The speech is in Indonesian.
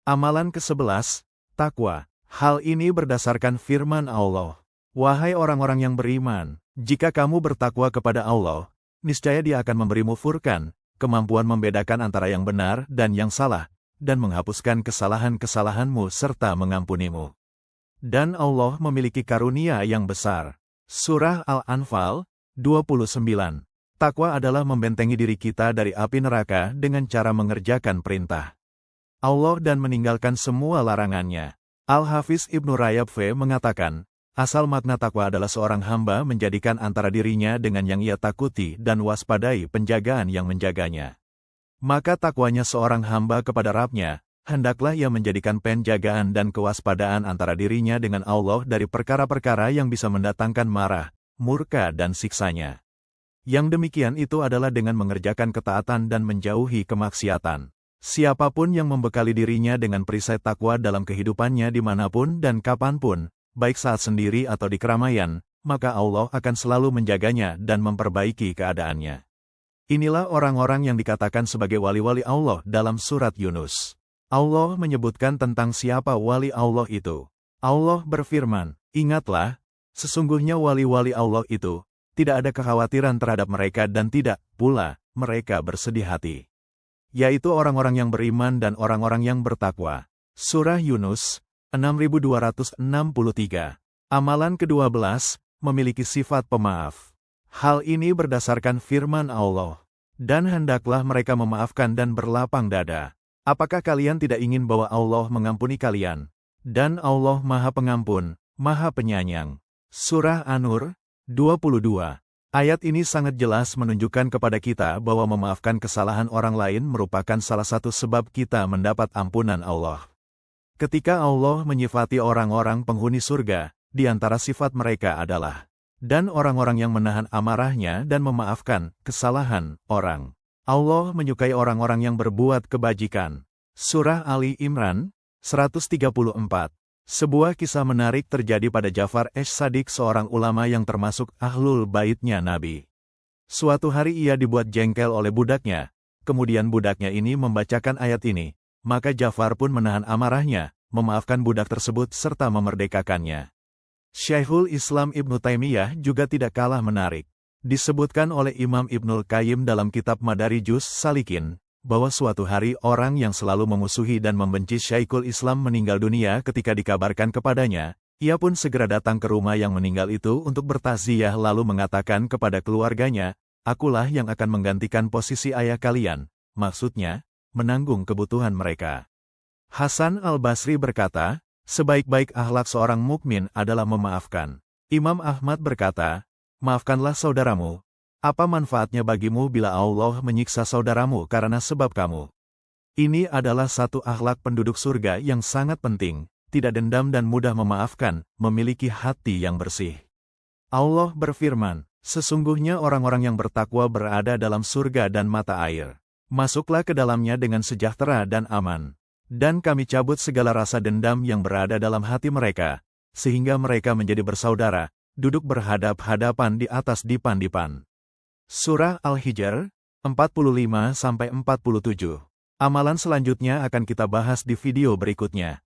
Amalan ke-11, takwa. Hal ini berdasarkan firman Allah. Wahai orang-orang yang beriman, jika kamu bertakwa kepada Allah, niscaya Dia akan memberimu furqan, kemampuan membedakan antara yang benar dan yang salah, dan menghapuskan kesalahan-kesalahanmu serta mengampunimu. Dan Allah memiliki karunia yang besar. Surah Al-Anfal 29. Takwa adalah membentengi diri kita dari api neraka dengan cara mengerjakan perintah Allah dan meninggalkan semua larangannya. Al-Hafiz Ibnu Rajab mengatakan, asal makna takwa adalah seorang hamba menjadikan antara dirinya dengan yang ia takuti dan waspadai penjagaan yang menjaganya. Maka takwanya seorang hamba kepada Rabb-Nya, hendaklah ia menjadikan penjagaan dan kewaspadaan antara dirinya dengan Allah dari perkara-perkara yang bisa mendatangkan marah, murka dan siksanya. Yang demikian itu adalah dengan mengerjakan ketaatan dan menjauhi kemaksiatan. Siapapun yang membekali dirinya dengan perisai takwa dalam kehidupannya dimanapun dan kapanpun, baik saat sendiri atau di keramaian, maka Allah akan selalu menjaganya dan memperbaiki keadaannya. Inilah orang-orang yang dikatakan sebagai wali-wali Allah dalam surat Yunus. Allah menyebutkan tentang siapa wali Allah itu. Allah berfirman, ingatlah, sesungguhnya wali-wali Allah itu, tidak ada kekhawatiran terhadap mereka dan tidak pula mereka bersedih hati. Yaitu orang-orang yang beriman dan orang-orang yang bertakwa. Surah Yunus 6263. Amalan ke-12, memiliki sifat pemaaf. Hal ini berdasarkan firman Allah. Dan hendaklah mereka memaafkan dan berlapang dada. Apakah kalian tidak ingin bahwa Allah mengampuni kalian? Dan Allah Maha Pengampun, Maha Penyayang. Surah An-Nur 22. Ayat ini sangat jelas menunjukkan kepada kita bahwa memaafkan kesalahan orang lain merupakan salah satu sebab kita mendapat ampunan Allah. Ketika Allah menyifati orang-orang penghuni surga, di antara sifat mereka adalah, dan orang-orang yang menahan amarahnya dan memaafkan kesalahan orang. Allah menyukai orang-orang yang berbuat kebajikan. Surah Ali Imran 134. Sebuah kisah menarik terjadi pada Ja'far Ash-Shadiq, seorang ulama yang termasuk ahlul baitnya Nabi. Suatu hari ia dibuat jengkel oleh budaknya, kemudian budaknya ini membacakan ayat ini, maka Ja'far pun menahan amarahnya, memaafkan budak tersebut serta memerdekakannya. Syekhul Islam Ibnu Taimiyah juga tidak kalah menarik. Disebutkan oleh Imam Ibnul Qayyim dalam kitab Madarijus Salikin, bahwa suatu hari orang yang selalu memusuhi dan membenci Syekhul Islam meninggal dunia. Ketika dikabarkan kepadanya, ia pun segera datang ke rumah yang meninggal itu untuk bertaziah lalu mengatakan kepada keluarganya, akulah yang akan menggantikan posisi ayah kalian, maksudnya, menanggung kebutuhan mereka. Hasan al-Basri berkata, sebaik-baik akhlak seorang mukmin adalah memaafkan. Imam Ahmad berkata, maafkanlah saudaramu. Apa manfaatnya bagimu bila Allah menyiksa saudaramu karena sebab kamu? Ini adalah satu akhlak penduduk surga yang sangat penting, tidak dendam dan mudah memaafkan, memiliki hati yang bersih. Allah berfirman, sesungguhnya orang-orang yang bertakwa berada dalam surga dan mata air. Masuklah ke dalamnya dengan sejahtera dan aman. Dan kami cabut segala rasa dendam yang berada dalam hati mereka, sehingga mereka menjadi bersaudara, duduk berhadap-hadapan di atas dipan-dipan. Surah Al-Hijr 45-47. Amalan selanjutnya akan kita bahas di video berikutnya.